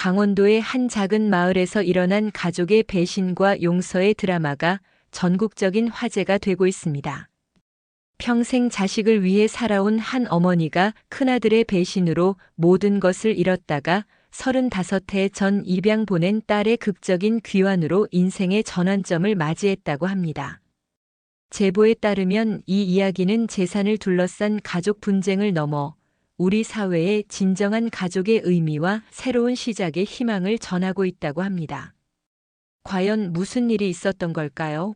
강원도의 한 작은 마을에서 일어난 가족의 배신과 용서의 드라마가 전국적인 화제가 되고 있습니다. 평생 자식을 위해 살아온 한 어머니가 큰아들의 배신으로 모든 것을 잃었다가 35해 전 입양 보낸 딸의 극적인 귀환으로 인생의 전환점을 맞이했다고 합니다. 제보에 따르면 이 이야기는 재산을 둘러싼 가족 분쟁을 넘어 우리 사회의 진정한 가족의 의미와 새로운 시작의 희망을 전하고 있다고 합니다. 과연 무슨 일이 있었던 걸까요?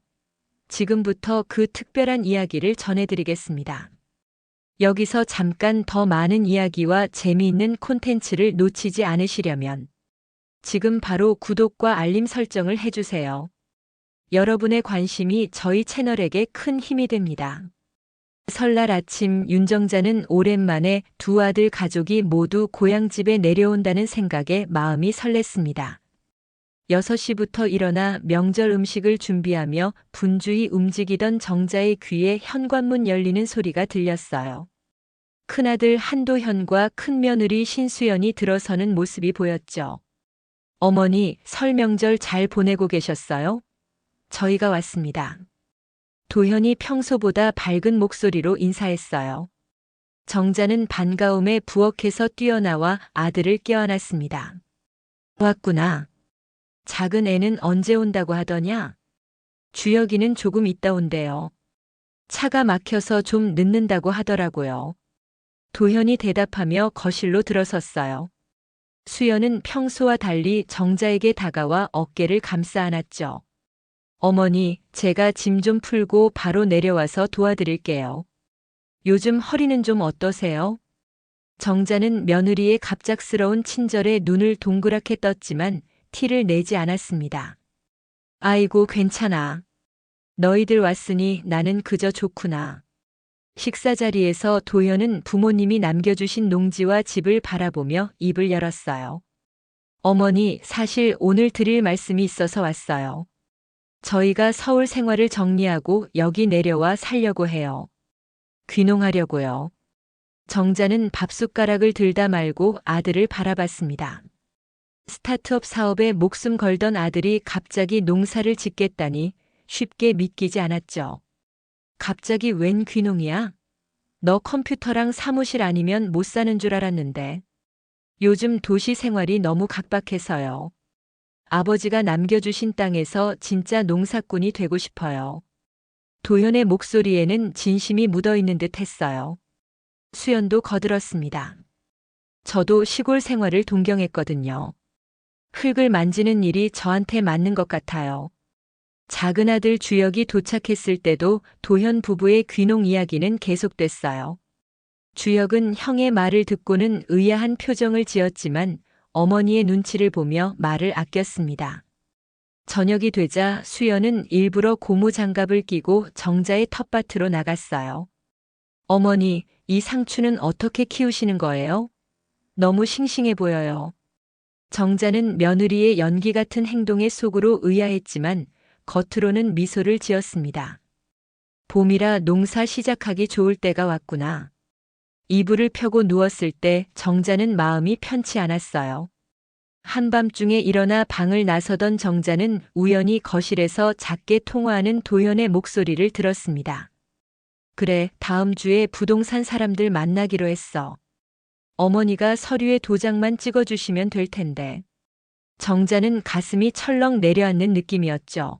지금부터 그 특별한 이야기를 전해드리겠습니다. 여기서 잠깐 더 많은 이야기와 재미있는 콘텐츠를 놓치지 않으시려면 지금 바로 구독과 알림 설정을 해주세요. 여러분의 관심이 저희 채널에게 큰 힘이 됩니다. 설날 아침 윤정자는 오랜만에 두 아들 가족이 모두 고향집에 내려온다는 생각에 마음이 설렜습니다. 6시부터 일어나 명절 음식을 준비하며 분주히 움직이던 정자의 귀에 현관문 열리는 소리가 들렸어요. 큰아들 한도현과 큰며느리 신수연이 들어서는 모습이 보였죠. 어머니, 설 명절 잘 보내고 계셨어요? 저희가 왔습니다. 도현이 평소보다 밝은 목소리로 인사했어요. 정자는 반가움에 부엌에서 뛰어나와 아들을 껴안았습니다. 왔구나. 작은 애는 언제 온다고 하더냐? 주혁이는 조금 있다 온대요. 차가 막혀서 좀 늦는다고 하더라고요. 도현이 대답하며 거실로 들어섰어요. 수연은 평소와 달리 정자에게 다가와 어깨를 감싸 안았죠. 어머니, 제가 짐 좀 풀고 바로 내려와서 도와드릴게요. 요즘 허리는 좀 어떠세요? 정자는 며느리의 갑작스러운 친절에 눈을 동그랗게 떴지만 티를 내지 않았습니다. 아이고, 괜찮아. 너희들 왔으니 나는 그저 좋구나. 식사 자리에서 도현은 부모님이 남겨주신 농지와 집을 바라보며 입을 열었어요. 어머니, 사실 오늘 드릴 말씀이 있어서 왔어요. 저희가 서울 생활을 정리하고 여기 내려와 살려고 해요. 귀농하려고요. 정자는 밥숟가락을 들다 말고 아들을 바라봤습니다. 스타트업 사업에 목숨 걸던 아들이 갑자기 농사를 짓겠다니 쉽게 믿기지 않았죠. 갑자기 웬 귀농이야? 너 컴퓨터랑 사무실 아니면 못 사는 줄 알았는데. 요즘 도시 생활이 너무 각박해서요. 아버지가 남겨주신 땅에서 진짜 농사꾼이 되고 싶어요. 도현의 목소리에는 진심이 묻어있는 듯 했어요. 수연도 거들었습니다. 저도 시골 생활을 동경했거든요. 흙을 만지는 일이 저한테 맞는 것 같아요. 작은 아들 주혁이 도착했을 때도 도현 부부의 귀농 이야기는 계속됐어요. 주혁은 형의 말을 듣고는 의아한 표정을 지었지만 어머니의 눈치를 보며 말을 아꼈습니다. 저녁이 되자 수연은 일부러 고무 장갑을 끼고 정자의 텃밭으로 나갔어요. 어머니, 이 상추는 어떻게 키우시는 거예요? 너무 싱싱해 보여요. 정자는 며느리의 연기 같은 행동에 속으로 의아했지만 겉으로는 미소를 지었습니다. 봄이라 농사 시작하기 좋을 때가 왔구나. 이불을 펴고 누웠을 때 정자는 마음이 편치 않았어요. 한밤중에 일어나 방을 나서던 정자는 우연히 거실에서 작게 통화하는 도현의 목소리를 들었습니다. 그래, 다음 주에 부동산 사람들 만나기로 했어. 어머니가 서류에 도장만 찍어주시면 될 텐데. 정자는 가슴이 철렁 내려앉는 느낌이었죠.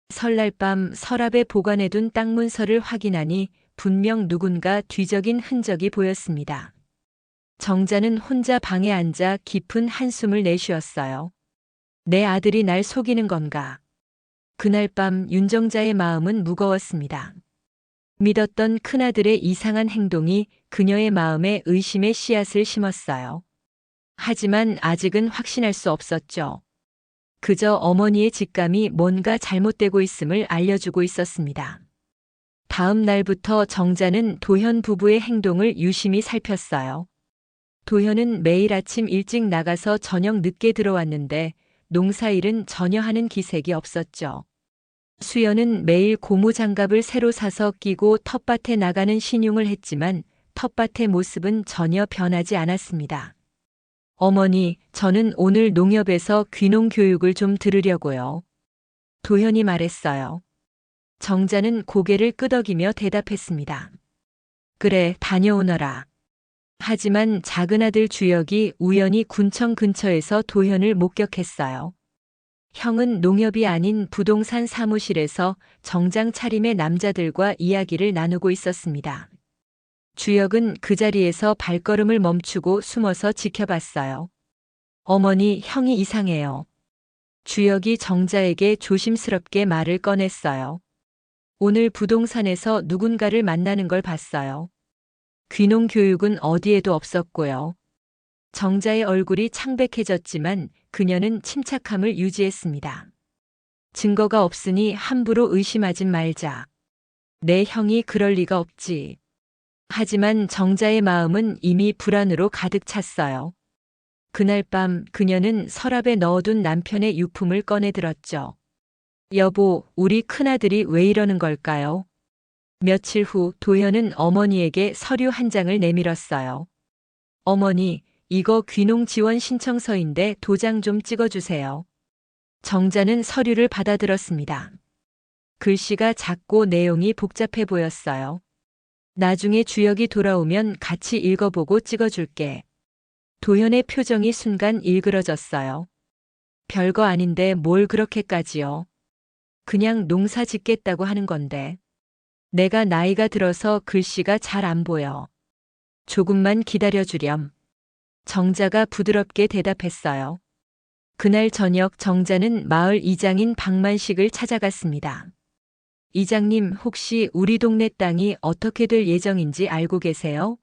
설날 밤 서랍에 보관해둔 땅 문서를 확인하니 분명 누군가 뒤적인 흔적이 보였습니다. 정자는 혼자 방에 앉아 깊은 한숨을 내쉬었어요. 내 아들이 날 속이는 건가? 그날 밤 윤정자의 마음은 무거웠습니다. 믿었던 큰아들의 이상한 행동이 그녀의 마음에 의심의 씨앗을 심었어요. 하지만 아직은 확신할 수 없었죠. 그저 어머니의 직감이 뭔가 잘못되고 있음을 알려주고 있었습니다. 다음 날부터 정자는 도현 부부의 행동을 유심히 살폈어요. 도현은 매일 아침 일찍 나가서 저녁 늦게 들어왔는데 농사일은 전혀 하는 기색이 없었죠. 수연은 매일 고무장갑을 새로 사서 끼고 텃밭에 나가는 신용을 했지만 텃밭의 모습은 전혀 변하지 않았습니다. 어머니, 저는 오늘 농협에서 귀농 교육을 좀 들으려고요. 도현이 말했어요. 정자는 고개를 끄덕이며 대답했습니다. 그래, 다녀오너라. 하지만 작은 아들 주혁이 우연히 군청 근처에서 도현을 목격했어요. 형은 농협이 아닌 부동산 사무실에서 정장 차림의 남자들과 이야기를 나누고 있었습니다. 주혁은 그 자리에서 발걸음을 멈추고 숨어서 지켜봤어요. 어머니, 형이 이상해요. 주혁이 정자에게 조심스럽게 말을 꺼냈어요. 오늘 부동산에서 누군가를 만나는 걸 봤어요. 귀농 교육은 어디에도 없었고요. 정자의 얼굴이 창백해졌지만 그녀는 침착함을 유지했습니다. 증거가 없으니 함부로 의심하진 말자. 내 형이 그럴 리가 없지. 하지만 정자의 마음은 이미 불안으로 가득 찼어요. 그날 밤 그녀는 서랍에 넣어둔 남편의 유품을 꺼내 들었죠. 여보, 우리 큰아들이 왜 이러는 걸까요? 며칠 후 도현은 어머니에게 서류 한 장을 내밀었어요. 어머니, 이거 귀농 지원 신청서인데 도장 좀 찍어주세요. 정자는 서류를 받아들었습니다. 글씨가 작고 내용이 복잡해 보였어요. 나중에 주혁이 돌아오면 같이 읽어보고 찍어줄게. 도현의 표정이 순간 일그러졌어요. 별거 아닌데 뭘 그렇게까지요. 그냥 농사 짓겠다고 하는 건데. 내가 나이가 들어서 글씨가 잘 안 보여. 조금만 기다려주렴. 정자가 부드럽게 대답했어요. 그날 저녁 정자는 마을 이장인 박만식을 찾아갔습니다. 이장님, 혹시 우리 동네 땅이 어떻게 될 예정인지 알고 계세요?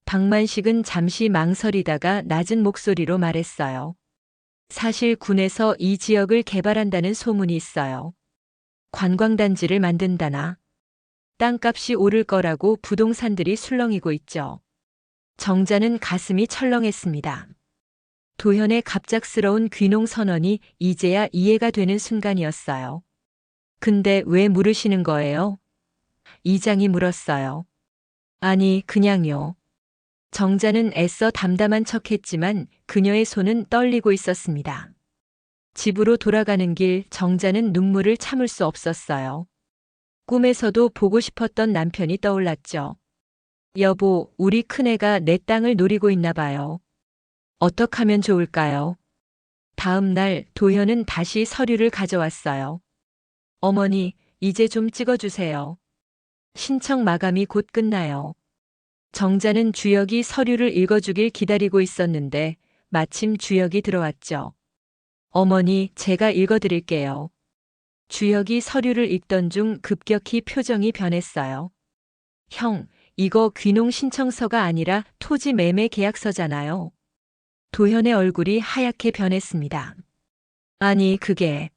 박만식은 잠시 망설이다가 낮은 목소리로 말했어요. 사실 군에서 이 지역을 개발한다는 소문이 있어요. 관광단지를 만든다나. 땅값이 오를 거라고 부동산들이 술렁이고 있죠. 정자는 가슴이 철렁했습니다. 도현의 갑작스러운 귀농 선언이 이제야 이해가 되는 순간이었어요. 근데 왜 물으시는 거예요? 이장이 물었어요. 아니, 그냥요. 정자는 애써 담담한 척했지만 그녀의 손은 떨리고 있었습니다. 집으로 돌아가는 길 정자는 눈물을 참을 수 없었어요. 꿈에서도 보고 싶었던 남편이 떠올랐죠. 여보, 우리 큰애가 내 땅을 노리고 있나 봐요. 어떡하면 좋을까요? 다음 날 도현은 다시 서류를 가져왔어요. 어머니, 이제 좀 찍어주세요. 신청 마감이 곧 끝나요. 정자는 주혁이 서류를 읽어주길 기다리고 있었는데 마침 주혁이 들어왔죠. 어머니, 제가 읽어드릴게요. 주혁이 서류를 읽던 중 급격히 표정이 변했어요. 형, 이거 귀농 신청서가 아니라 토지 매매 계약서잖아요. 도현의 얼굴이 하얗게 변했습니다. 아니, 그게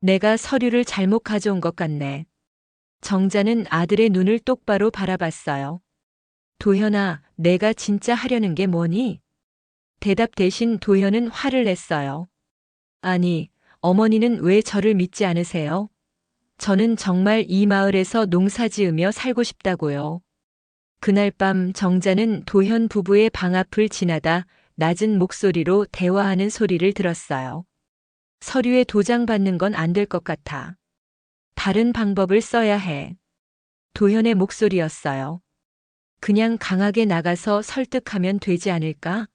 내가 서류를 잘못 가져온 것 같네. 정자는 아들의 눈을 똑바로 바라봤어요. 도현아, 내가 진짜 하려는 게 뭐니? 대답 대신 도현은 화를 냈어요. 아니, 어머니는 왜 저를 믿지 않으세요? 저는 정말 이 마을에서 농사 지으며 살고 싶다고요. 그날 밤 정자는 도현 부부의 방 앞을 지나다 낮은 목소리로 대화하는 소리를 들었어요. 서류에 도장 받는 건 안 될 것 같아. 다른 방법을 써야 해. 도현의 목소리였어요. 그냥 강하게 나가서 설득하면 되지 않을까?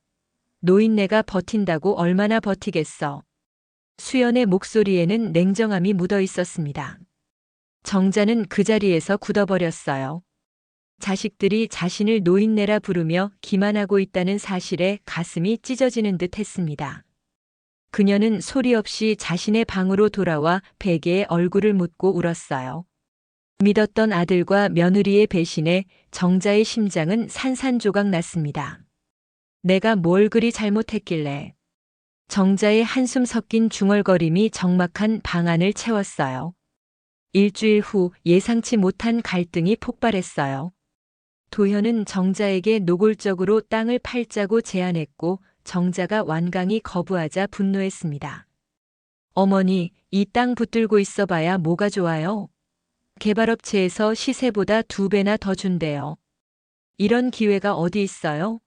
노인네가 버틴다고 얼마나 버티겠어. 수연의 목소리에는 냉정함이 묻어 있었습니다. 정자는 그 자리에서 굳어버렸어요. 자식들이 자신을 노인네라 부르며 기만하고 있다는 사실에 가슴이 찢어지는 듯 했습니다. 그녀는 소리 없이 자신의 방으로 돌아와 베개에 얼굴을 묻고 울었어요. 믿었던 아들과 며느리의 배신에 정자의 심장은 산산조각 났습니다. 내가 뭘 그리 잘못했길래. 정자의 한숨 섞인 중얼거림이 적막한 방 안을 채웠어요. 일주일 후 예상치 못한 갈등이 폭발했어요. 도현은 정자에게 노골적으로 땅을 팔자고 제안했고 정자가 완강히 거부하자 분노했습니다. 어머니, 이 땅 붙들고 있어봐야 뭐가 좋아요? 개발업체에서 시세보다 2배나 더 준대요. 이런 기회가 어디 있어요?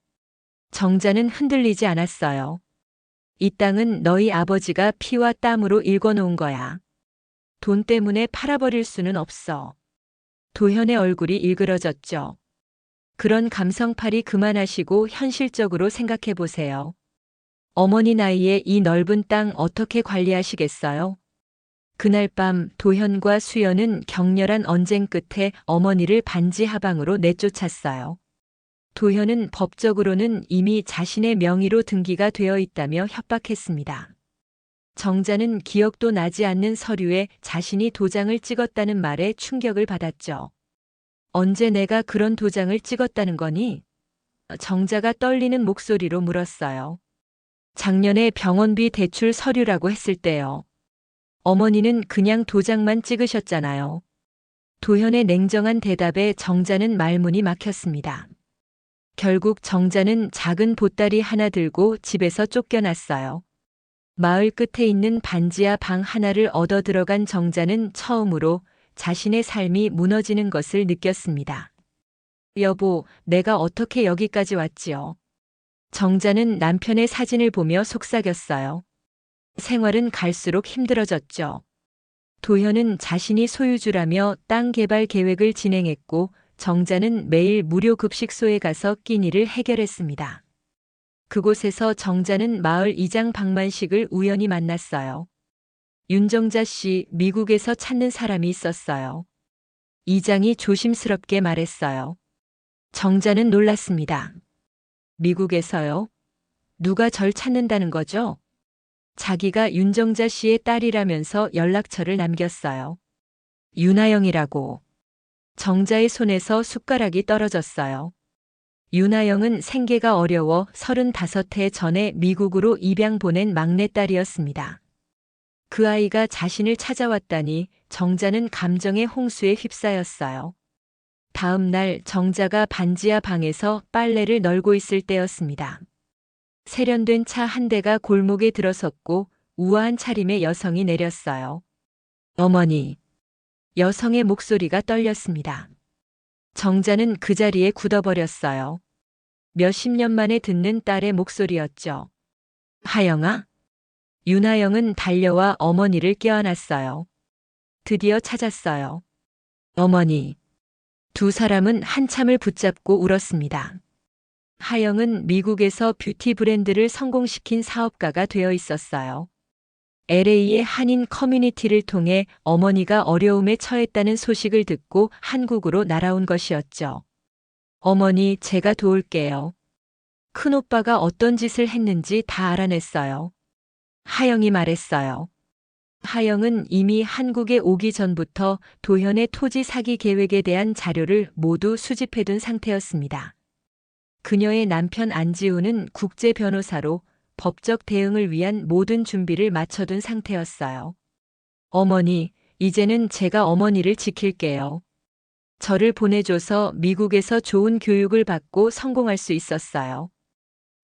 정자는 흔들리지 않았어요. 이 땅은 너희 아버지가 피와 땀으로 일궈놓은 거야. 돈 때문에 팔아버릴 수는 없어. 도현의 얼굴이 일그러졌죠. 그런 감성팔이 그만하시고 현실적으로 생각해 보세요. 어머니 나이에 이 넓은 땅 어떻게 관리하시겠어요? 그날 밤 도현과 수연은 격렬한 언쟁 끝에 어머니를 반지하방으로 내쫓았어요. 도현은 법적으로는 이미 자신의 명의로 등기가 되어 있다며 협박했습니다. 정자는 기억도 나지 않는 서류에 자신이 도장을 찍었다는 말에 충격을 받았죠. 언제 내가 그런 도장을 찍었다는 거니? 정자가 떨리는 목소리로 물었어요. 작년에 병원비 대출 서류라고 했을 때요. 어머니는 그냥 도장만 찍으셨잖아요. 도현의 냉정한 대답에 정자는 말문이 막혔습니다. 결국 정자는 작은 보따리 하나 들고 집에서 쫓겨났어요. 마을 끝에 있는 반지하 방 하나를 얻어 들어간 정자는 처음으로 자신의 삶이 무너지는 것을 느꼈습니다. 여보, 내가 어떻게 여기까지 왔지요? 정자는 남편의 사진을 보며 속삭였어요. 생활은 갈수록 힘들어졌죠. 도현은 자신이 소유주라며 땅 개발 계획을 진행했고 정자는 매일 무료 급식소에 가서 끼니를 해결했습니다. 그곳에서 정자는 마을 이장 박만식을 우연히 만났어요. 윤정자 씨, 미국에서 찾는 사람이 있었어요. 이장이 조심스럽게 말했어요. 정자는 놀랐습니다. 미국에서요? 누가 절 찾는다는 거죠? 자기가 윤정자 씨의 딸이라면서 연락처를 남겼어요. 윤하영이라고. 정자의 손에서 숟가락이 떨어졌어요. 윤하영은 생계가 어려워 35해 전에 미국으로 입양 보낸 막내딸이었습니다. 그 아이가 자신을 찾아왔다니 정자는 감정의 홍수에 휩싸였어요. 다음 날 정자가 반지하 방에서 빨래를 널고 있을 때였습니다. 세련된 차 한 대가 골목에 들어섰고 우아한 차림의 여성이 내렸어요. 어머니. 여성의 목소리가 떨렸습니다. 정자는 그 자리에 굳어버렸어요. 몇십 년 만에 듣는 딸의 목소리였죠. 하영아? 윤하영은 달려와 어머니를 껴안았어요. 드디어 찾았어요. 어머니. 두 사람은 한참을 붙잡고 울었습니다. 하영은 미국에서 뷰티 브랜드를 성공시킨 사업가가 되어 있었어요. LA의 한인 커뮤니티를 통해 어머니가 어려움에 처했다는 소식을 듣고 한국으로 날아온 것이었죠. 어머니, 제가 도울게요. 큰오빠가 어떤 짓을 했는지 다 알아냈어요. 하영이 말했어요. 하영은 이미 한국에 오기 전부터 도현의 토지 사기 계획에 대한 자료를 모두 수집해둔 상태였습니다. 그녀의 남편 안지우는 국제 변호사로 법적 대응을 위한 모든 준비를 마쳐둔 상태였어요. 어머니, 이제는 제가 어머니를 지킬게요. 저를 보내줘서 미국에서 좋은 교육을 받고 성공할 수 있었어요.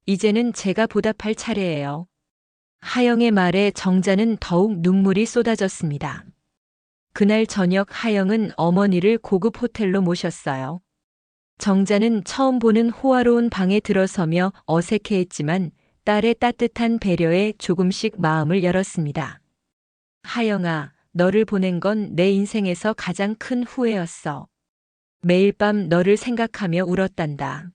이제는 제가 보답할 차례예요. 하영의 말에 정자는 더욱 눈물이 쏟아졌습니다. 그날 저녁 하영은 어머니를 고급 호텔로 모셨어요. 정자는 처음 보는 호화로운 방에 들어서며 어색해했지만 딸의 따뜻한 배려에 조금씩 마음을 열었습니다. 하영아, 너를 보낸 건 내 인생에서 가장 큰 후회였어. 매일 밤 너를 생각하며 울었단다.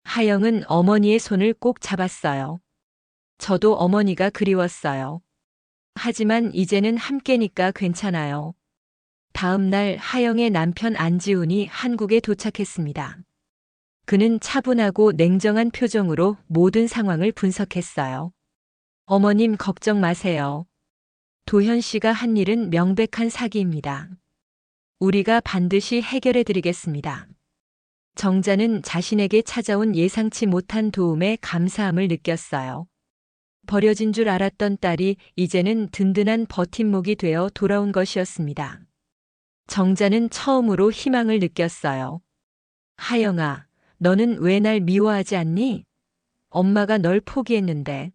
하영은 어머니의 손을 꼭 잡았어요. 저도 어머니가 그리웠어요. 하지만 이제는 함께니까 괜찮아요. 다음 날 하영의 남편 안지훈이 한국에 도착했습니다. 그는 차분하고 냉정한 표정으로 모든 상황을 분석했어요. 어머님 걱정 마세요. 도현 씨가 한 일은 명백한 사기입니다. 우리가 반드시 해결해 드리겠습니다. 정자는 자신에게 찾아온 예상치 못한 도움에 감사함을 느꼈어요. 버려진 줄 알았던 딸이 이제는 든든한 버팀목이 되어 돌아온 것이었습니다. 정자는 처음으로 희망을 느꼈어요. 하영아, 너는 왜 날 미워하지 않니? 엄마가 널 포기했는데.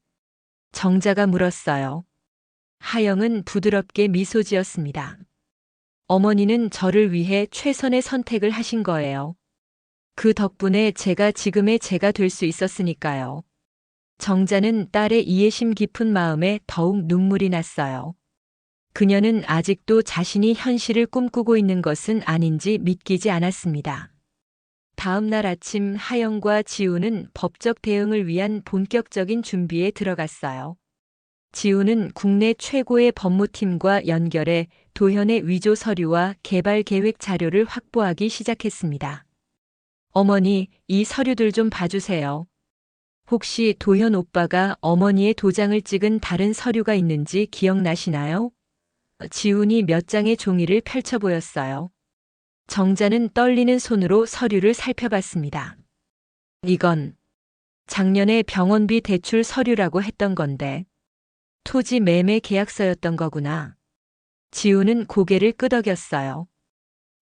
정자가 물었어요. 하영은 부드럽게 미소 지었습니다. 어머니는 저를 위해 최선의 선택을 하신 거예요. 그 덕분에 제가 지금의 제가 될 수 있었으니까요. 정자는 딸의 이해심 깊은 마음에 더욱 눈물이 났어요. 그녀는 아직도 자신이 현실을 꿈꾸고 있는 것은 아닌지 믿기지 않았습니다. 다음 날 아침 하영과 지우는 법적 대응을 위한 본격적인 준비에 들어갔어요. 지우는 국내 최고의 법무팀과 연결해 도현의 위조 서류와 개발 계획 자료를 확보하기 시작했습니다. 어머니, 이 서류들 좀 봐주세요. 혹시 도현 오빠가 어머니의 도장을 찍은 다른 서류가 있는지 기억나시나요? 지훈이 몇 장의 종이를 펼쳐 보였어요. 정자는 떨리는 손으로 서류를 살펴봤습니다. 이건 작년에 병원비 대출 서류라고 했던 건데 토지 매매 계약서였던 거구나. 지훈은 고개를 끄덕였어요.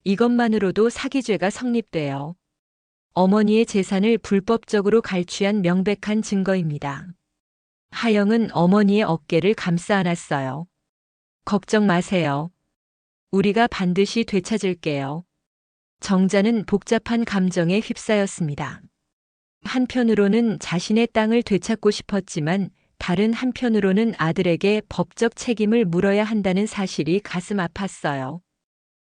이것만으로도 사기죄가 성립돼요. 어머니의 재산을 불법적으로 갈취한 명백한 증거입니다. 하영은 어머니의 어깨를 감싸 안았어요. 걱정 마세요. 우리가 반드시 되찾을게요. 정자는 복잡한 감정에 휩싸였습니다. 한편으로는 자신의 땅을 되찾고 싶었지만 다른 한편으로는 아들에게 법적 책임을 물어야 한다는 사실이 가슴 아팠어요.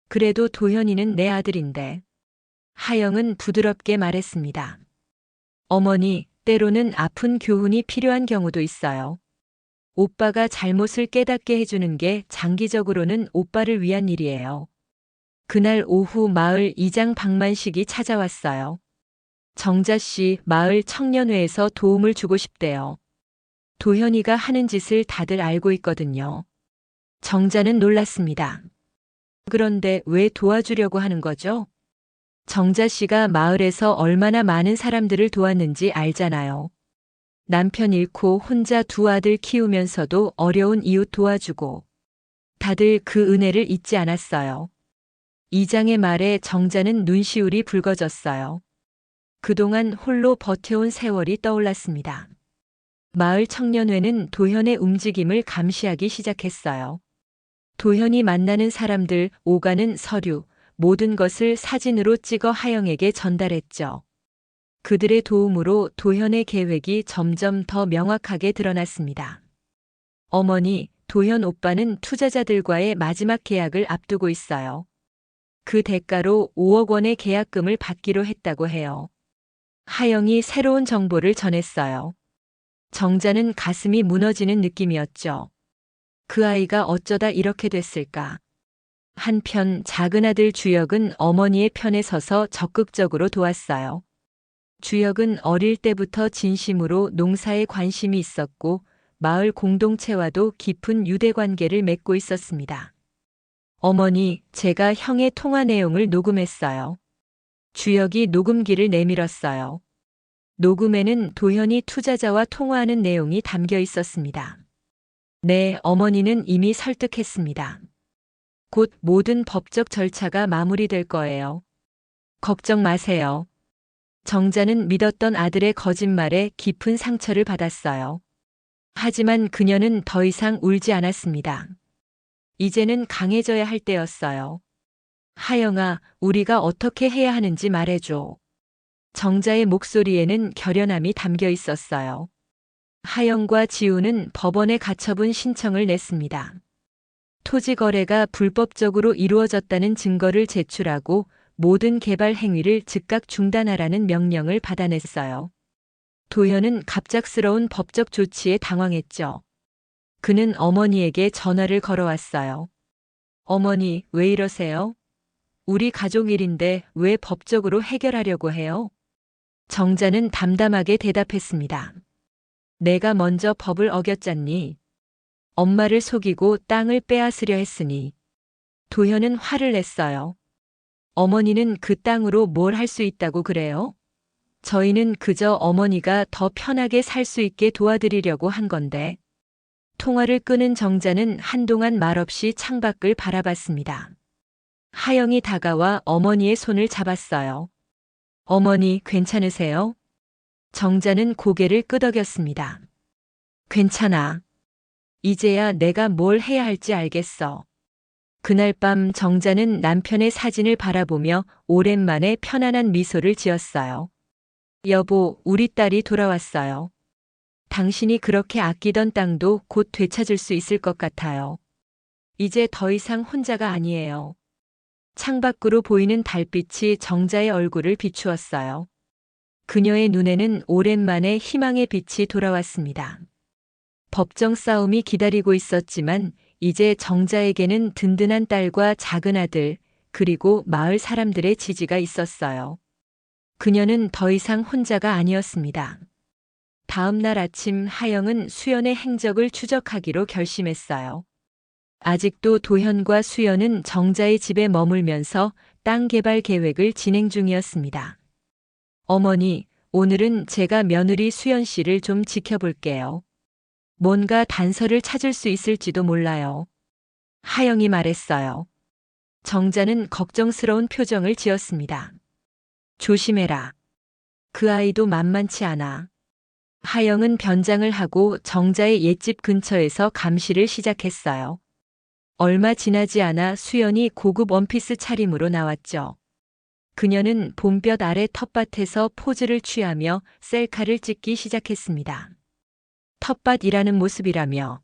그래도 도현이는 내 아들인데. 하영은 부드럽게 말했습니다. 어머니, 때로는 아픈 교훈이 필요한 경우도 있어요. 오빠가 잘못을 깨닫게 해주는 게 장기적으로는 오빠를 위한 일이에요. 그날 오후 마을 이장 박만식이 찾아왔어요. 정자 씨 마을 청년회에서 도움을 주고 싶대요. 도현이가 하는 짓을 다들 알고 있거든요. 정자는 놀랐습니다. 그런데 왜 도와주려고 하는 거죠? 정자 씨가 마을에서 얼마나 많은 사람들을 도왔는지 알잖아요. 남편 잃고 혼자 두 아들 키우면서도 어려운 이웃 도와주고 다들 그 은혜를 잊지 않았어요. 이장의 말에 정자는 눈시울이 붉어졌어요. 그동안 홀로 버텨온 세월이 떠올랐습니다. 마을 청년회는 도현의 움직임을 감시하기 시작했어요. 도현이 만나는 사람들, 오가는 서류, 모든 것을 사진으로 찍어 하영에게 전달했죠. 그들의 도움으로 도현의 계획이 점점 더 명확하게 드러났습니다. 어머니, 도현 오빠는 투자자들과의 마지막 계약을 앞두고 있어요. 그 대가로 5억 원의 계약금을 받기로 했다고 해요. 하영이 새로운 정보를 전했어요. 정자는 가슴이 무너지는 느낌이었죠. 그 아이가 어쩌다 이렇게 됐을까? 한편 작은 아들 주혁은 어머니의 편에 서서 적극적으로 도왔어요. 주혁은 어릴 때부터 진심으로 농사에 관심이 있었고 마을 공동체와도 깊은 유대관계를 맺고 있었습니다. 어머니, 제가 형의 통화 내용을 녹음했어요. 주혁이 녹음기를 내밀었어요. 녹음에는 도현이 투자자와 통화하는 내용이 담겨 있었습니다. 네, 어머니는 이미 설득했습니다. 곧 모든 법적 절차가 마무리될 거예요. 걱정 마세요. 정자는 믿었던 아들의 거짓말에 깊은 상처를 받았어요. 하지만 그녀는 더 이상 울지 않았습니다. 이제는 강해져야 할 때였어요. 하영아, 우리가 어떻게 해야 하는지 말해줘. 정자의 목소리에는 결연함이 담겨 있었어요. 하영과 지우는 법원에 가처분 신청을 냈습니다. 토지 거래가 불법적으로 이루어졌다는 증거를 제출하고 모든 개발 행위를 즉각 중단하라는 명령을 받아냈어요. 도현은 갑작스러운 법적 조치에 당황했죠. 그는 어머니에게 전화를 걸어왔어요. 어머니, 왜 이러세요? 우리 가족 일인데 왜 법적으로 해결하려고 해요? 정자는 담담하게 대답했습니다. 내가 먼저 법을 어겼잖니. 엄마를 속이고 땅을 빼앗으려 했으니. 도현은 화를 냈어요. 어머니는 그 땅으로 뭘 할 수 있다고 그래요? 저희는 그저 어머니가 더 편하게 살 수 있게 도와드리려고 한 건데. 통화를 끄는 정자는 한동안 말없이 창밖을 바라봤습니다. 하영이 다가와 어머니의 손을 잡았어요. 어머니, 괜찮으세요? 정자는 고개를 끄덕였습니다. 괜찮아. 이제야 내가 뭘 해야 할지 알겠어. 그날 밤 정자는 남편의 사진을 바라보며 오랜만에 편안한 미소를 지었어요. 여보, 우리 딸이 돌아왔어요. 당신이 그렇게 아끼던 땅도 곧 되찾을 수 있을 것 같아요. 이제 더 이상 혼자가 아니에요. 창밖으로 보이는 달빛이 정자의 얼굴을 비추었어요. 그녀의 눈에는 오랜만에 희망의 빛이 돌아왔습니다. 법정 싸움이 기다리고 있었지만 이제 정자에게는 든든한 딸과 작은 아들, 그리고 마을 사람들의 지지가 있었어요. 그녀는 더 이상 혼자가 아니었습니다. 다음 날 아침 하영은 수연의 행적을 추적하기로 결심했어요. 아직도 도현과 수연은 정자의 집에 머물면서 땅 개발 계획을 진행 중이었습니다. 어머니, 오늘은 제가 며느리 수연 씨를 좀 지켜볼게요. 뭔가 단서를 찾을 수 있을지도 몰라요. 하영이 말했어요. 정자는 걱정스러운 표정을 지었습니다. 조심해라. 그 아이도 만만치 않아. 하영은 변장을 하고 정자의 옛집 근처에서 감시를 시작했어요. 얼마 지나지 않아 수연이 고급 원피스 차림으로 나왔죠. 그녀는 봄볕 아래 텃밭에서 포즈를 취하며 셀카를 찍기 시작했습니다. 텃밭이라는 모습이라며.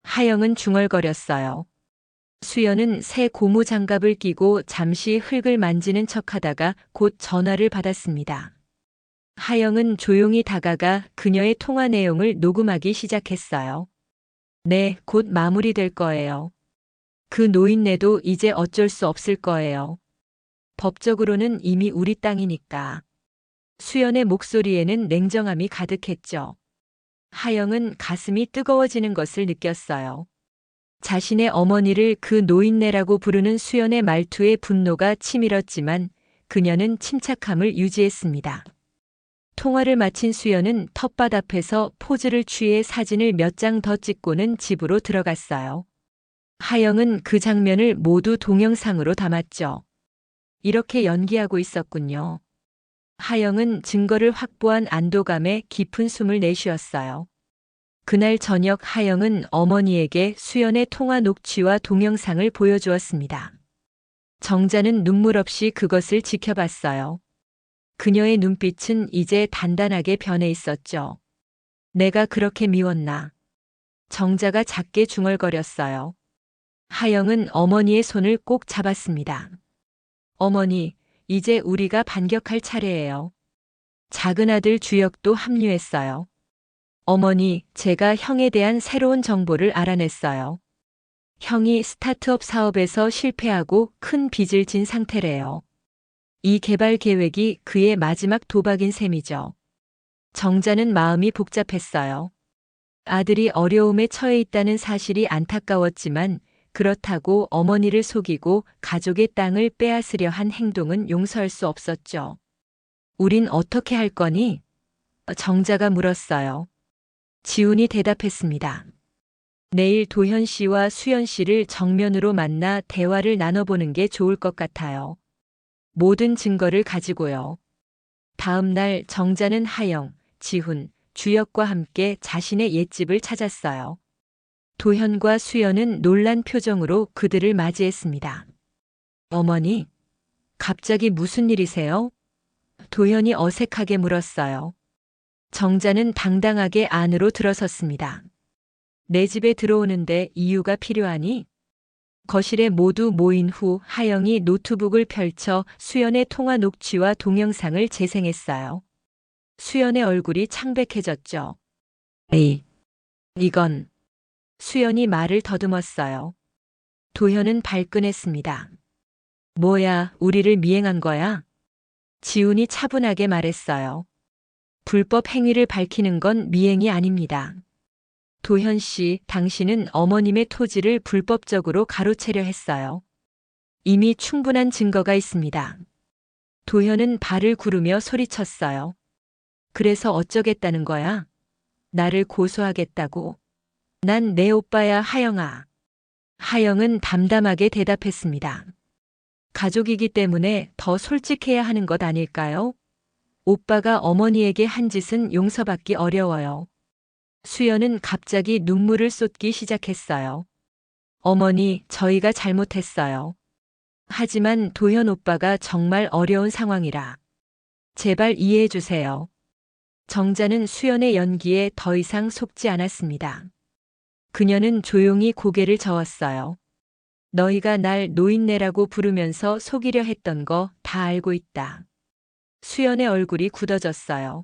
하영은 중얼거렸어요. 수연은 새 고무 장갑을 끼고 잠시 흙을 만지는 척하다가 곧 전화를 받았습니다. 하영은 조용히 다가가 그녀의 통화 내용을 녹음하기 시작했어요. 네, 곧 마무리될 거예요. 그 노인네도 이제 어쩔 수 없을 거예요. 법적으로는 이미 우리 땅이니까. 수연의 목소리에는 냉정함이 가득했죠. 하영은 가슴이 뜨거워지는 것을 느꼈어요. 자신의 어머니를 그 노인네라고 부르는 수연의 말투에 분노가 치밀었지만 그녀는 침착함을 유지했습니다. 통화를 마친 수연은 텃밭 앞에서 포즈를 취해 사진을 몇 장 더 찍고는 집으로 들어갔어요. 하영은 그 장면을 모두 동영상으로 담았죠. 이렇게 연기하고 있었군요. 하영은 증거를 확보한 안도감에 깊은 숨을 내쉬었어요. 그날 저녁 하영은 어머니에게 수연의 통화 녹취와 동영상을 보여주었습니다. 정자는 눈물 없이 그것을 지켜봤어요. 그녀의 눈빛은 이제 단단하게 변해 있었죠. 내가 그렇게 미웠나? 정자가 작게 중얼거렸어요. 하영은 어머니의 손을 꼭 잡았습니다. 어머니, 이제 우리가 반격할 차례예요. 작은 아들 주혁도 합류했어요. 어머니, 제가 형에 대한 새로운 정보를 알아냈어요. 형이 스타트업 사업에서 실패하고 큰 빚을 진 상태래요. 이 개발 계획이 그의 마지막 도박인 셈이죠. 정자는 마음이 복잡했어요. 아들이 어려움에 처해 있다는 사실이 안타까웠지만 그렇다고 어머니를 속이고 가족의 땅을 빼앗으려 한 행동은 용서할 수 없었죠. 우린 어떻게 할 거니? 정자가 물었어요. 지훈이 대답했습니다. 내일 도현 씨와 수연 씨를 정면으로 만나 대화를 나눠보는 게 좋을 것 같아요. 모든 증거를 가지고요. 다음 날 정자는 하영, 지훈, 주혁과 함께 자신의 옛집을 찾았어요. 도현과 수연은 놀란 표정으로 그들을 맞이했습니다. 어머니, 갑자기 무슨 일이세요? 도현이 어색하게 물었어요. 정자는 당당하게 안으로 들어섰습니다. 내 집에 들어오는데 이유가 필요하니? 거실에 모두 모인 후 하영이 노트북을 펼쳐 수연의 통화 녹취와 동영상을 재생했어요. 수연의 얼굴이 창백해졌죠. 에이, 이건. 수연이 말을 더듬었어요. 도현은 발끈했습니다. 뭐야, 우리를 미행한 거야? 지훈이 차분하게 말했어요. 불법 행위를 밝히는 건 미행이 아닙니다. 도현 씨, 당신은 어머님의 토지를 불법적으로 가로채려 했어요. 이미 충분한 증거가 있습니다. 도현은 발을 구르며 소리쳤어요. 그래서 어쩌겠다는 거야? 나를 고소하겠다고? 난 내 오빠야, 하영아. 하영은 담담하게 대답했습니다. 가족이기 때문에 더 솔직해야 하는 것 아닐까요? 오빠가 어머니에게 한 짓은 용서받기 어려워요. 수연은 갑자기 눈물을 쏟기 시작했어요. 어머니, 저희가 잘못했어요. 하지만 도현 오빠가 정말 어려운 상황이라. 제발 이해해 주세요. 정자는 수연의 연기에 더 이상 속지 않았습니다. 그녀는 조용히 고개를 저었어요. 너희가 날 노인네라고 부르면서 속이려 했던 거 다 알고 있다. 수연의 얼굴이 굳어졌어요.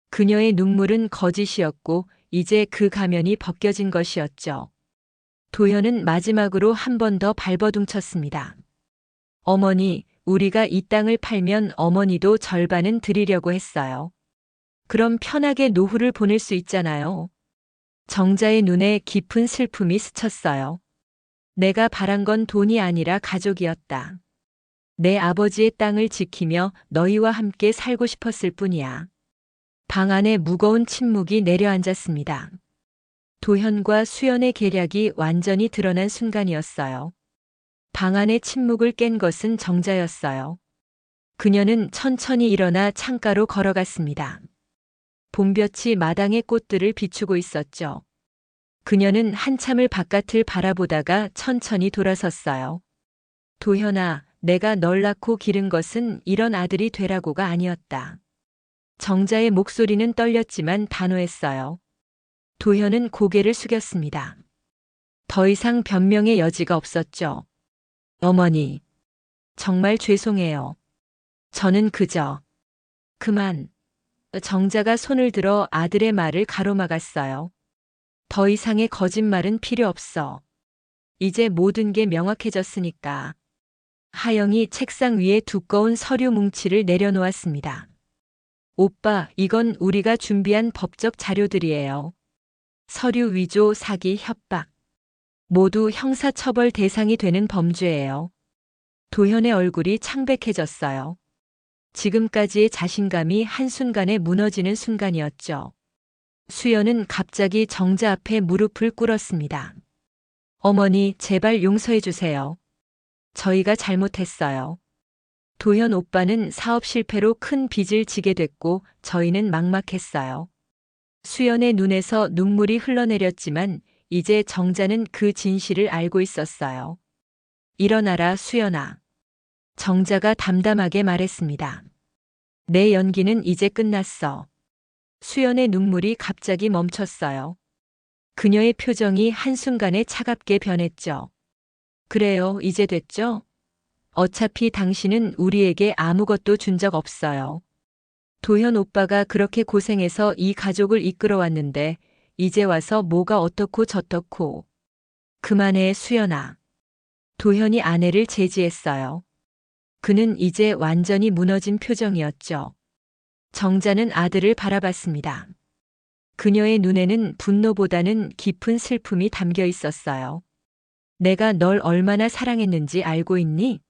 그녀의 눈물은 거짓이었고 이제 그 가면이 벗겨진 것이었죠. 도현은 마지막으로 한 번 더 발버둥쳤습니다. 어머니, 우리가 이 땅을 팔면 어머니도 절반은 드리려고 했어요. 그럼 편하게 노후를 보낼 수 있잖아요. 정자의 눈에 깊은 슬픔이 스쳤어요. 내가 바란 건 돈이 아니라 가족이었다. 내 아버지의 땅을 지키며 너희와 함께 살고 싶었을 뿐이야. 방 안에 무거운 침묵이 내려앉았습니다. 도현과 수연의 계략이 완전히 드러난 순간이었어요. 방 안의 침묵을 깬 것은 정자였어요. 그녀는 천천히 일어나 창가로 걸어갔습니다. 봄볕이 마당의 꽃들을 비추고 있었죠. 그녀는 한참을 바깥을 바라보다가 천천히 돌아섰어요. 도현아, 내가 널 낳고 기른 것은 이런 아들이 되라고가 아니었다. 정자의 목소리는 떨렸지만 단호했어요. 도현은 고개를 숙였습니다. 더 이상 변명의 여지가 없었죠. 어머니, 정말 죄송해요. 저는 그저 그만. 정자가 손을 들어 아들의 말을 가로막았어요. 더 이상의 거짓말은 필요 없어. 이제 모든 게 명확해졌으니까. 하영이 책상 위에 두꺼운 서류 뭉치를 내려놓았습니다. 오빠, 이건 우리가 준비한 법적 자료들이에요. 서류 위조, 사기, 협박. 모두 형사처벌 대상이 되는 범죄예요. 도현의 얼굴이 창백해졌어요. 지금까지의 자신감이 한순간에 무너지는 순간이었죠. 수연은 갑자기 정자 앞에 무릎을 꿇었습니다. 어머니, 제발 용서해 주세요. 저희가 잘못했어요. 도현 오빠는 사업 실패로 큰 빚을 지게 됐고 저희는 막막했어요. 수연의 눈에서 눈물이 흘러내렸지만 이제 정자는 그 진실을 알고 있었어요. 일어나라, 수연아. 정자가 담담하게 말했습니다. 내 연기는 이제 끝났어. 수연의 눈물이 갑자기 멈췄어요. 그녀의 표정이 한순간에 차갑게 변했죠. 그래요, 이제 됐죠? 어차피 당신은 우리에게 아무것도 준 적 없어요. 도현 오빠가 그렇게 고생해서 이 가족을 이끌어왔는데 이제 와서 뭐가 어떻고 저떻고. 그만해, 수연아. 도현이 아내를 제지했어요. 그는 이제 완전히 무너진 표정이었죠. 정자는 아들을 바라봤습니다. 그녀의 눈에는 분노보다는 깊은 슬픔이 담겨 있었어요. 내가 널 얼마나 사랑했는지 알고 있니?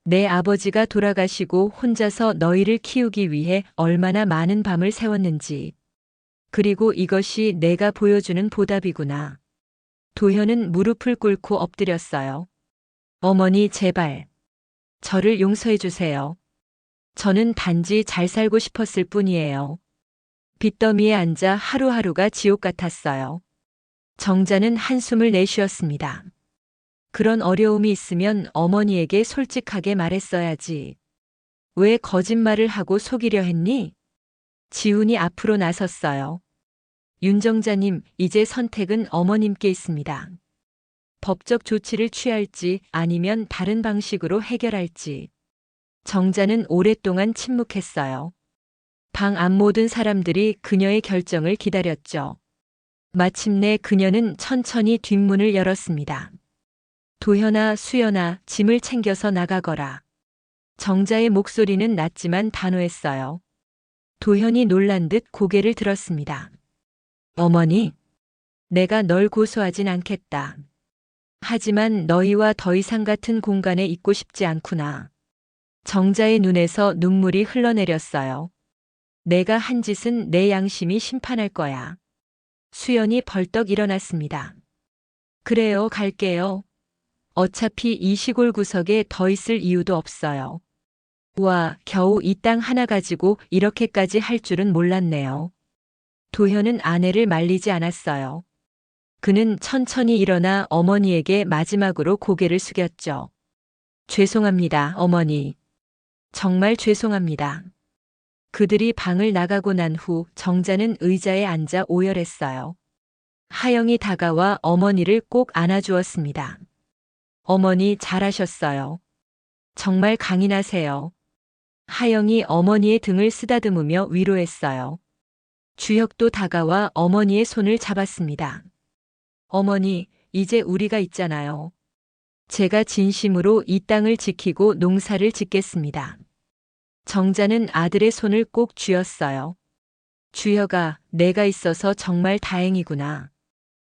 내 아버지가 돌아가시고 혼자서 너희를 키우기 위해 얼마나 많은 밤을 새웠는지. 그리고 이것이 내가 보여주는 보답이구나. 도현은 무릎을 꿇고 엎드렸어요. 어머니, 제발. 저를 용서해 주세요. 저는 단지 잘 살고 싶었을 뿐이에요. 빚더미에 앉아 하루하루가 지옥 같았어요. 정자는 한숨을 내쉬었습니다. 그런 어려움이 있으면 어머니에게 솔직하게 말했어야지. 왜 거짓말을 하고 속이려 했니? 지훈이 앞으로 나섰어요. 윤정자님, 이제 선택은 어머님께 있습니다. 법적 조치를 취할지 아니면 다른 방식으로 해결할지. 정자는 오랫동안 침묵했어요. 방 안 모든 사람들이 그녀의 결정을 기다렸죠. 마침내 그녀는 천천히 뒷문을 열었습니다. 도현아, 수연아, 짐을 챙겨서 나가거라. 정자의 목소리는 낮지만 단호했어요. 도현이 놀란 듯 고개를 들었습니다. 어머니, 내가 널 고소하진 않겠다. 하지만 너희와 더 이상 같은 공간에 있고 싶지 않구나. 정자의 눈에서 눈물이 흘러내렸어요. 내가 한 짓은 내 양심이 심판할 거야. 수연이 벌떡 일어났습니다. 그래요, 갈게요. 어차피 이 시골 구석에 더 있을 이유도 없어요. 와, 겨우 이 땅 하나 가지고 이렇게까지 할 줄은 몰랐네요. 도현은 아내를 말리지 않았어요. 그는 천천히 일어나 어머니에게 마지막으로 고개를 숙였죠. 죄송합니다, 어머니. 정말 죄송합니다. 그들이 방을 나가고 난 후 정자는 의자에 앉아 오열했어요. 하영이 다가와 어머니를 꼭 안아주었습니다. 어머니 잘하셨어요. 정말 강인하세요. 하영이 어머니의 등을 쓰다듬으며 위로했어요. 주혁도 다가와 어머니의 손을 잡았습니다. 어머니, 이제 우리가 있잖아요. 제가 진심으로 이 땅을 지키고 농사를 짓겠습니다. 정자는 아들의 손을 꼭 쥐었어요. 주혁아, 내가 있어서 정말 다행이구나.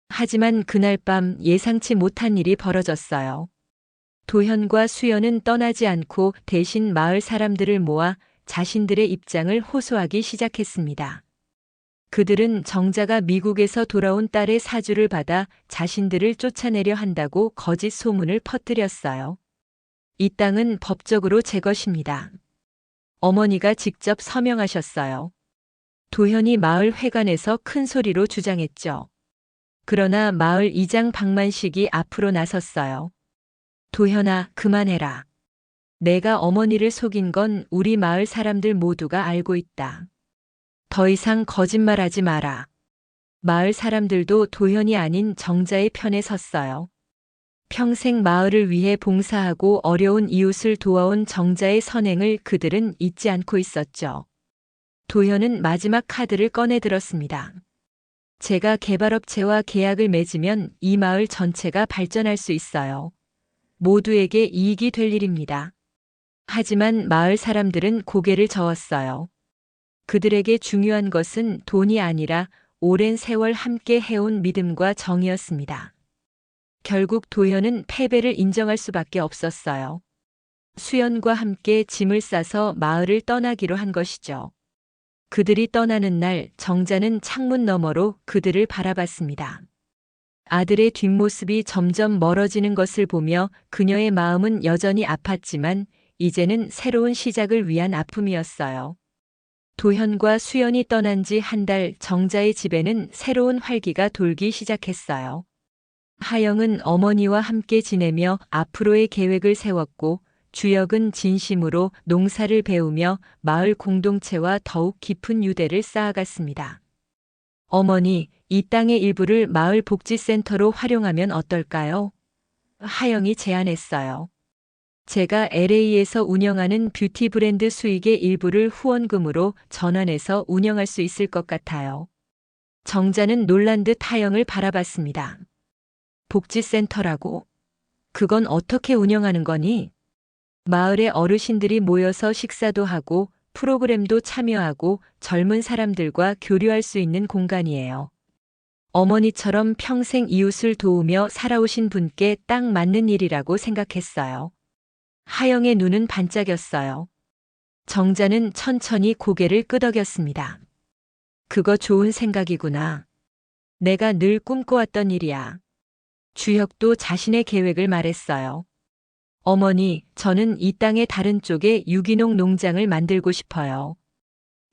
하지만 그날 밤 예상치 못한 일이 벌어졌어요. 도현과 수연은 떠나지 않고 대신 마을 사람들을 모아 자신들의 입장을 호소하기 시작했습니다. 그들은 정자가 미국에서 돌아온 딸의 사주를 받아 자신들을 쫓아내려 한다고 거짓 소문을 퍼뜨렸어요. 이 땅은 법적으로 제 것입니다. 어머니가 직접 서명하셨어요. 도현이 마을 회관에서 큰 소리로 주장했죠. 그러나 마을 이장 박만식이 앞으로 나섰어요. 도현아, 그만해라. 내가 어머니를 속인 건 우리 마을 사람들 모두가 알고 있다. 더 이상 거짓말하지 마라. 마을 사람들도 도현이 아닌 정자의 편에 섰어요. 평생 마을을 위해 봉사하고 어려운 이웃을 도와온 정자의 선행을 그들은 잊지 않고 있었죠. 도현은 마지막 카드를 꺼내 들었습니다. 제가 개발업체와 계약을 맺으면 이 마을 전체가 발전할 수 있어요. 모두에게 이익이 될 일입니다. 하지만 마을 사람들은 고개를 저었어요. 그들에게 중요한 것은 돈이 아니라 오랜 세월 함께 해온 믿음과 정이었습니다. 결국 도현은 패배를 인정할 수밖에 없었어요. 수연과 함께 짐을 싸서 마을을 떠나기로 한 것이죠. 그들이 떠나는 날 정자는 창문 너머로 그들을 바라봤습니다. 아들의 뒷모습이 점점 멀어지는 것을 보며 그녀의 마음은 여전히 아팠지만 이제는 새로운 시작을 위한 아픔이었어요. 도현과 수연이 떠난 지 한 달 정자의 집에는 새로운 활기가 돌기 시작했어요. 하영은 어머니와 함께 지내며 앞으로의 계획을 세웠고 주혁은 진심으로 농사를 배우며 마을 공동체와 더욱 깊은 유대를 쌓아갔습니다. 어머니, 이 땅의 일부를 마을 복지센터로 활용하면 어떨까요? 하영이 제안했어요. 제가 LA에서 운영하는 뷰티 브랜드 수익의 일부를 후원금으로 전환해서 운영할 수 있을 것 같아요. 정자는 놀란 듯 하영을 바라봤습니다. 복지센터라고? 그건 어떻게 운영하는 거니? 마을의 어르신들이 모여서 식사도 하고 프로그램도 참여하고 젊은 사람들과 교류할 수 있는 공간이에요. 어머니처럼 평생 이웃을 도우며 살아오신 분께 딱 맞는 일이라고 생각했어요. 하영의 눈은 반짝였어요. 정자는 천천히 고개를 끄덕였습니다. 그거 좋은 생각이구나. 내가 늘 꿈꿔왔던 일이야. 주혁도 자신의 계획을 말했어요. 어머니, 저는 이 땅의 다른 쪽에 유기농 농장을 만들고 싶어요.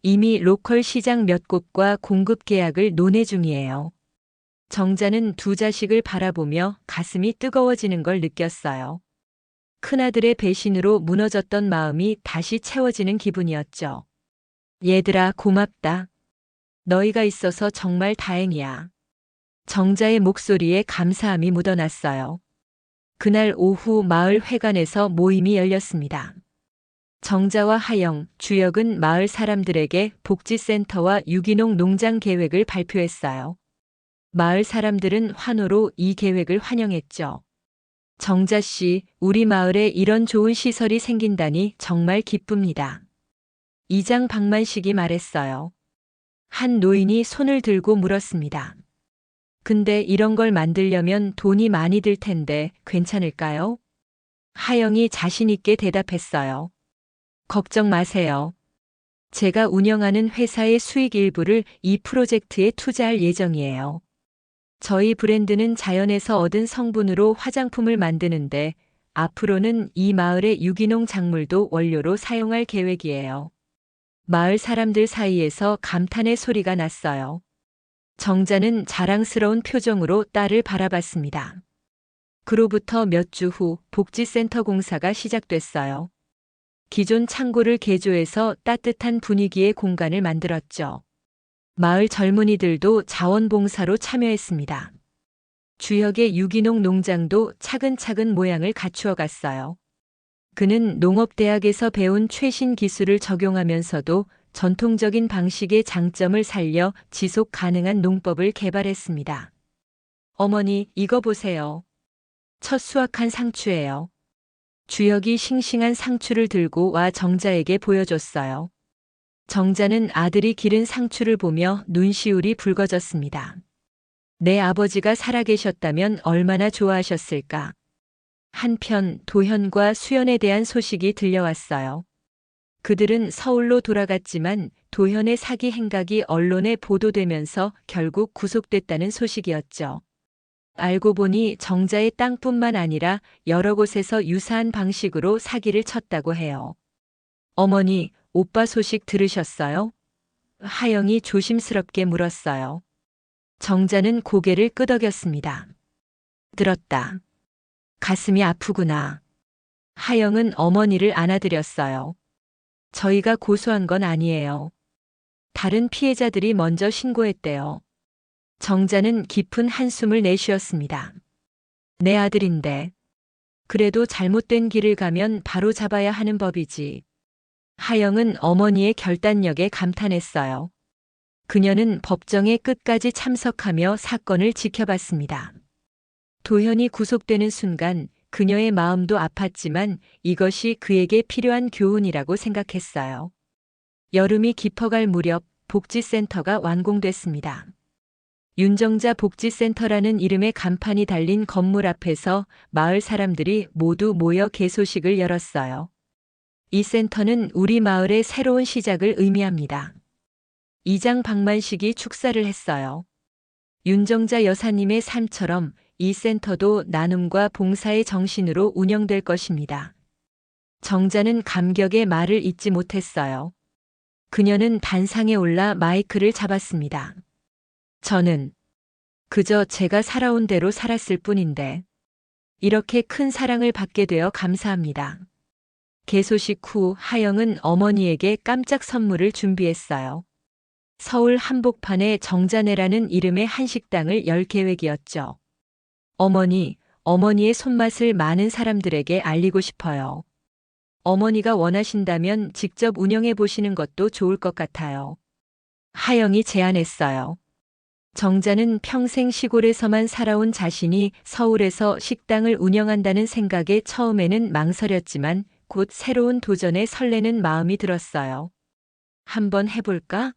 이미 로컬 시장 몇 곳과 공급 계약을 논의 중이에요. 정자는 두 자식을 바라보며 가슴이 뜨거워지는 걸 느꼈어요. 큰아들의 배신으로 무너졌던 마음이 다시 채워지는 기분이었죠. 얘들아, 고맙다. 너희가 있어서 정말 다행이야. 정자의 목소리에 감사함이 묻어났어요. 그날 오후 마을 회관에서 모임이 열렸습니다. 정자와 하영, 주혁은 마을 사람들에게 복지센터와 유기농 농장 계획을 발표했어요. 마을 사람들은 환호로 이 계획을 환영했죠. 정자 씨, 우리 마을에 이런 좋은 시설이 생긴다니 정말 기쁩니다. 이장 박만식이 말했어요. 한 노인이 손을 들고 물었습니다. 근데 이런 걸 만들려면 돈이 많이 들 텐데 괜찮을까요? 하영이 자신 있게 대답했어요. 걱정 마세요. 제가 운영하는 회사의 수익 일부를 이 프로젝트에 투자할 예정이에요. 저희 브랜드는 자연에서 얻은 성분으로 화장품을 만드는데 앞으로는 이 마을의 유기농 작물도 원료로 사용할 계획이에요. 마을 사람들 사이에서 감탄의 소리가 났어요. 정자는 자랑스러운 표정으로 딸을 바라봤습니다. 그로부터 몇 주 후 복지센터 공사가 시작됐어요. 기존 창고를 개조해서 따뜻한 분위기의 공간을 만들었죠. 마을 젊은이들도 자원봉사로 참여했습니다. 주역의 유기농 농장도 차근차근 모양을 갖추어 갔어요. 그는 농업대학에서 배운 최신 기술을 적용하면서도 전통적인 방식의 장점을 살려 지속 가능한 농법을 개발했습니다. 어머니, 이거 보세요. 첫 수확한 상추예요. 주역이 싱싱한 상추를 들고 와 정자에게 보여줬어요. 정자는 아들이 기른 상추를 보며 눈시울이 붉어졌습니다. 내 아버지가 살아계셨다면 얼마나 좋아하셨을까. 한편 도현과 수연에 대한 소식이 들려왔어요. 그들은 서울로 돌아갔지만 도현의 사기 행각이 언론에 보도되면서 결국 구속됐다는 소식이었죠. 알고 보니 정자의 땅뿐만 아니라 여러 곳에서 유사한 방식으로 사기를 쳤다고 해요. 어머니, 오빠 소식 들으셨어요? 하영이 조심스럽게 물었어요. 정자는 고개를 끄덕였습니다. 들었다. 가슴이 아프구나. 하영은 어머니를 안아드렸어요. 저희가 고소한 건 아니에요. 다른 피해자들이 먼저 신고했대요. 정자는 깊은 한숨을 내쉬었습니다. 내 아들인데. 그래도 잘못된 길을 가면 바로 잡아야 하는 법이지. 하영은 어머니의 결단력에 감탄했어요. 그녀는 법정에 끝까지 참석하며 사건을 지켜봤습니다. 도현이 구속되는 순간 그녀의 마음도 아팠지만 이것이 그에게 필요한 교훈이라고 생각했어요. 여름이 깊어갈 무렵 복지센터가 완공됐습니다. 윤정자 복지센터라는 이름의 간판이 달린 건물 앞에서 마을 사람들이 모두 모여 개소식을 열었어요. 이 센터는 우리 마을의 새로운 시작을 의미합니다. 이장 박만식이 축사를 했어요. 윤정자 여사님의 삶처럼 이 센터도 나눔과 봉사의 정신으로 운영될 것입니다. 정자는 감격의 말을 잇지 못했어요. 그녀는 단상에 올라 마이크를 잡았습니다. 저는 그저 제가 살아온 대로 살았을 뿐인데 이렇게 큰 사랑을 받게 되어 감사합니다. 개소식 후 하영은 어머니에게 깜짝 선물을 준비했어요. 서울 한복판에 정자네라는 이름의 한식당을 열 계획이었죠. 어머니의 손맛을 많은 사람들에게 알리고 싶어요. 어머니가 원하신다면 직접 운영해 보시는 것도 좋을 것 같아요. 하영이 제안했어요. 정자는 평생 시골에서만 살아온 자신이 서울에서 식당을 운영한다는 생각에 처음에는 망설였지만 곧 새로운 도전에 설레는 마음이 들었어요. 한번 해볼까?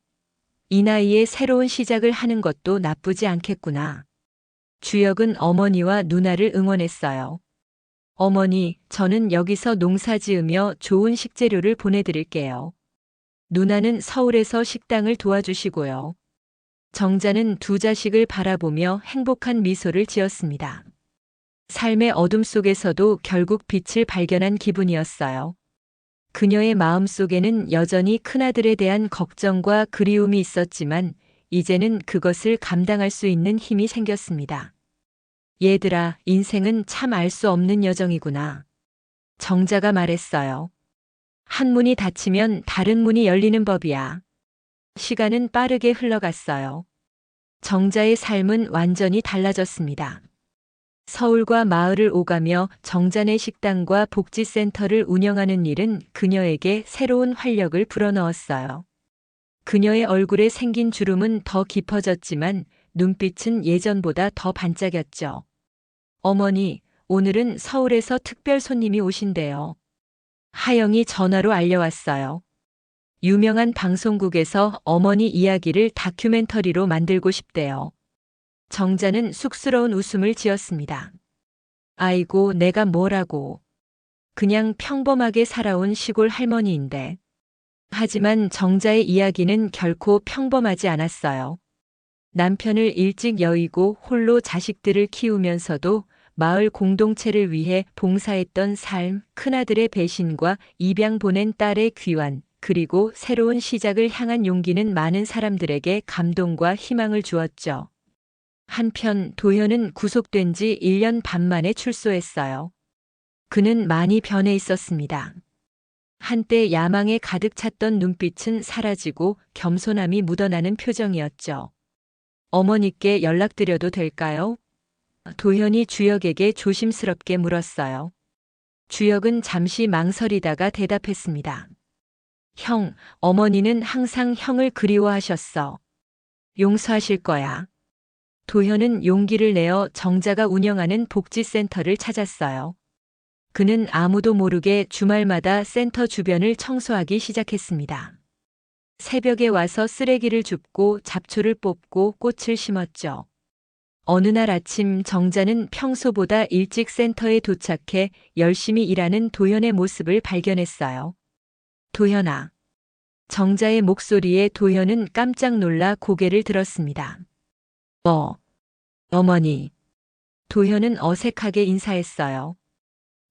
이 나이에 새로운 시작을 하는 것도 나쁘지 않겠구나. 주역은 어머니와 누나를 응원했어요. 어머니, 저는 여기서 농사 지으며 좋은 식재료를 보내드릴게요. 누나는 서울에서 식당을 도와주시고요. 정자는 두 자식을 바라보며 행복한 미소를 지었습니다. 삶의 어둠 속에서도 결국 빛을 발견한 기분이었어요. 그녀의 마음 속에는 여전히 큰아들에 대한 걱정과 그리움이 있었지만 이제는 그것을 감당할 수 있는 힘이 생겼습니다. 얘들아, 인생은 참 알 수 없는 여정이구나. 정자가 말했어요. 한 문이 닫히면 다른 문이 열리는 법이야. 시간은 빠르게 흘러갔어요. 정자의 삶은 완전히 달라졌습니다. 서울과 마을을 오가며 정자네 식당과 복지센터를 운영하는 일은 그녀에게 새로운 활력을 불어넣었어요. 그녀의 얼굴에 생긴 주름은 더 깊어졌지만 눈빛은 예전보다 더 반짝였죠. 어머니, 오늘은 서울에서 특별 손님이 오신대요. 하영이 전화로 알려왔어요. 유명한 방송국에서 어머니 이야기를 다큐멘터리로 만들고 싶대요. 정자는 쑥스러운 웃음을 지었습니다. 아이고, 내가 뭐라고. 그냥 평범하게 살아온 시골 할머니인데. 하지만 정자의 이야기는 결코 평범하지 않았어요. 남편을 일찍 여의고 홀로 자식들을 키우면서도 마을 공동체를 위해 봉사했던 삶, 큰아들의 배신과 입양 보낸 딸의 귀환, 그리고 새로운 시작을 향한 용기는 많은 사람들에게 감동과 희망을 주었죠. 한편 도현은 구속된 지 1년 반 만에 출소했어요. 그는 많이 변해 있었습니다. 한때 야망에 가득 찼던 눈빛은 사라지고 겸손함이 묻어나는 표정이었죠. 어머니께 연락드려도 될까요? 도현이 주역에게 조심스럽게 물었어요. 주역은 잠시 망설이다가 대답했습니다. 형, 어머니는 항상 형을 그리워하셨어. 용서하실 거야. 도현은 용기를 내어 정자가 운영하는 복지센터를 찾았어요. 그는 아무도 모르게 주말마다 센터 주변을 청소하기 시작했습니다. 새벽에 와서 쓰레기를 줍고 잡초를 뽑고 꽃을 심었죠. 어느 날 아침 정자는 평소보다 일찍 센터에 도착해 열심히 일하는 도현의 모습을 발견했어요. 도현아. 정자의 목소리에 도현은 깜짝 놀라 고개를 들었습니다. 어머니. 도현은 어색하게 인사했어요.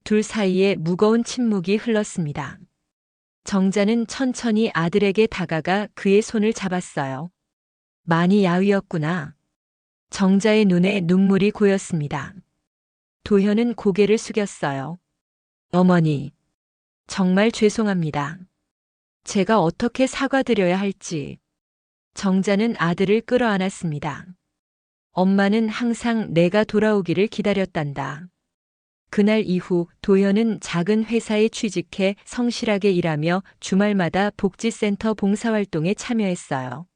둘 사이에 무거운 침묵이 흘렀습니다. 정자는 천천히 아들에게 다가가 그의 손을 잡았어요. 많이 야위었구나. 정자의 눈에 눈물이 고였습니다. 도현은 고개를 숙였어요. 어머니, 정말 죄송합니다. 제가 어떻게 사과드려야 할지. 정자는 아들을 끌어안았습니다. 엄마는 항상 내가 돌아오기를 기다렸단다. 그날 이후 도현은 작은 회사에 취직해 성실하게 일하며 주말마다 복지센터 봉사활동에 참여했어요.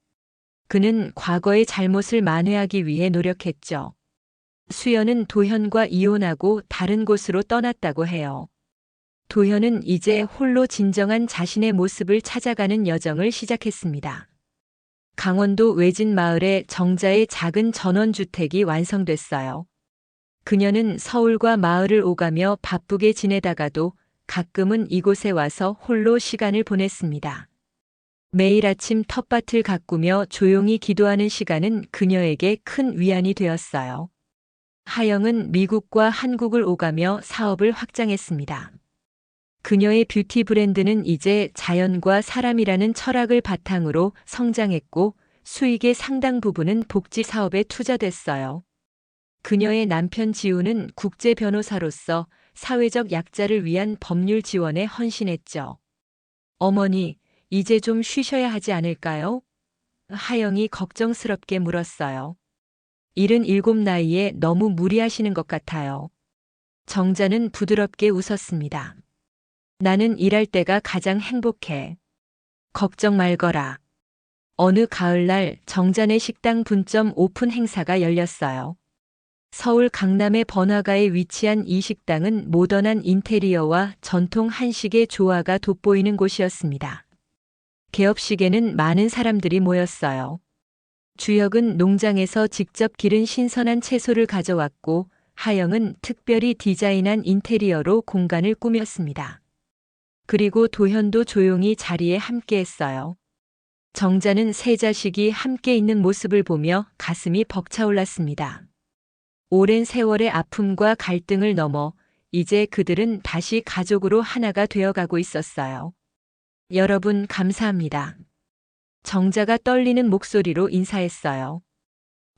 그는 과거의 잘못을 만회하기 위해 노력했죠. 수연은 도현과 이혼하고 다른 곳으로 떠났다고 해요. 도현은 이제 홀로 진정한 자신의 모습을 찾아가는 여정을 시작했습니다. 강원도 외진 마을에 정자의 작은 전원주택이 완성됐어요. 그녀는 서울과 마을을 오가며 바쁘게 지내다가도 가끔은 이곳에 와서 홀로 시간을 보냈습니다. 매일 아침 텃밭을 가꾸며 조용히 기도하는 시간은 그녀에게 큰 위안이 되었어요. 하영은 미국과 한국을 오가며 사업을 확장했습니다. 그녀의 뷰티 브랜드는 이제 자연과 사람이라는 철학을 바탕으로 성장했고 수익의 상당 부분은 복지 사업에 투자됐어요. 그녀의 남편 지우는 국제 변호사로서 사회적 약자를 위한 법률 지원에 헌신했죠. 어머니, 이제 좀 쉬셔야 하지 않을까요? 하영이 걱정스럽게 물었어요. 77 나이에 너무 무리하시는 것 같아요. 정자는 부드럽게 웃었습니다. 나는 일할 때가 가장 행복해. 걱정 말거라. 어느 가을날 정자네 식당 분점 오픈 행사가 열렸어요. 서울 강남의 번화가에 위치한 이 식당은 모던한 인테리어와 전통 한식의 조화가 돋보이는 곳이었습니다. 개업식에는 많은 사람들이 모였어요. 주역은 농장에서 직접 기른 신선한 채소를 가져왔고 하영은 특별히 디자인한 인테리어로 공간을 꾸몄습니다. 그리고 도현도 조용히 자리에 함께했어요. 정자는 세 자식이 함께 있는 모습을 보며 가슴이 벅차올랐습니다. 오랜 세월의 아픔과 갈등을 넘어 이제 그들은 다시 가족으로 하나가 되어가고 있었어요. 여러분 감사합니다. 정자가 떨리는 목소리로 인사했어요.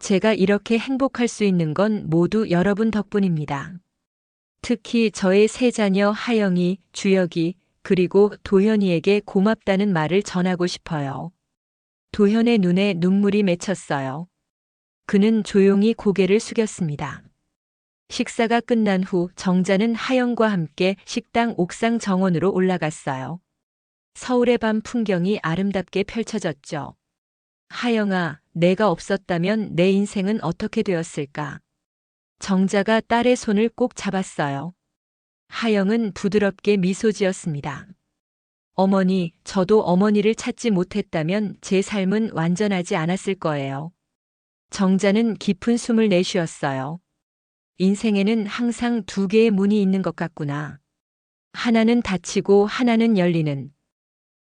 제가 이렇게 행복할 수 있는 건 모두 여러분 덕분입니다. 특히 저의 세 자녀 하영이, 주혁이, 그리고 도현이에게 고맙다는 말을 전하고 싶어요. 도현의 눈에 눈물이 맺혔어요. 그는 조용히 고개를 숙였습니다. 식사가 끝난 후 정자는 하영과 함께 식당 옥상 정원으로 올라갔어요. 서울의 밤 풍경이 아름답게 펼쳐졌죠. 하영아, 내가 없었다면 내 인생은 어떻게 되었을까? 정자가 딸의 손을 꼭 잡았어요. 하영은 부드럽게 미소 지었습니다. 어머니, 저도 어머니를 찾지 못했다면 제 삶은 완전하지 않았을 거예요. 정자는 깊은 숨을 내쉬었어요. 인생에는 항상 두 개의 문이 있는 것 같구나. 하나는 닫히고 하나는 열리는.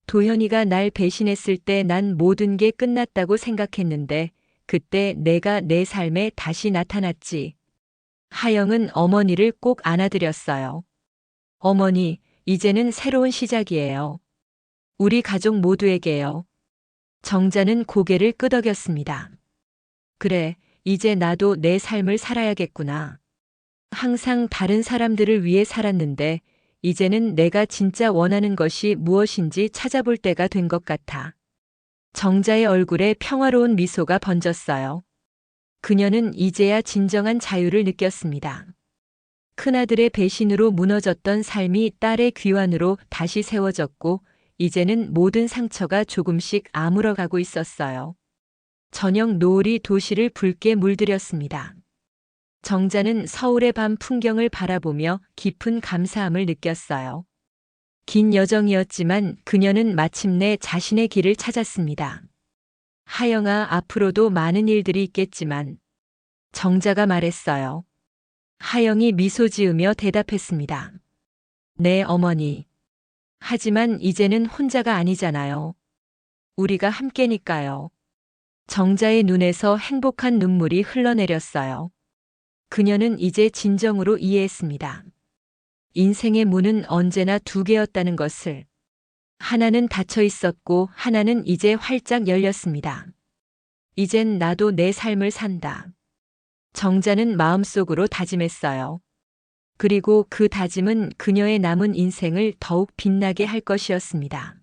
도현이가 날 배신했을 때 난 모든 게 끝났다고 생각했는데 그때 내가 내 삶에 다시 나타났지. 하영은 어머니를 꼭 안아드렸어요. 어머니, 이제는 새로운 시작이에요. 우리 가족 모두에게요. 정자는 고개를 끄덕였습니다. 그래, 이제 나도 내 삶을 살아야겠구나. 항상 다른 사람들을 위해 살았는데, 이제는 내가 진짜 원하는 것이 무엇인지 찾아볼 때가 된 것 같아. 정자의 얼굴에 평화로운 미소가 번졌어요. 그녀는 이제야 진정한 자유를 느꼈습니다. 큰아들의 배신으로 무너졌던 삶이 딸의 귀환으로 다시 세워졌고, 이제는 모든 상처가 조금씩 아물어가고 있었어요. 저녁 노을이 도시를 붉게 물들였습니다. 정자는 서울의 밤 풍경을 바라보며 깊은 감사함을 느꼈어요. 긴 여정이었지만 그녀는 마침내 자신의 길을 찾았습니다. 하영아, 앞으로도 많은 일들이 있겠지만, 정자가 말했어요. 하영이 미소 지으며 대답했습니다. 네, 어머니. 하지만 이제는 혼자가 아니잖아요. 우리가 함께니까요. 정자의 눈에서 행복한 눈물이 흘러내렸어요. 그녀는 이제 진정으로 이해했습니다. 인생의 문은 언제나 두 개였다는 것을. 하나는 닫혀 있었고 하나는 이제 활짝 열렸습니다. 이젠 나도 내 삶을 산다. 정자는 마음속으로 다짐했어요. 그리고 그 다짐은 그녀의 남은 인생을 더욱 빛나게 할 것이었습니다.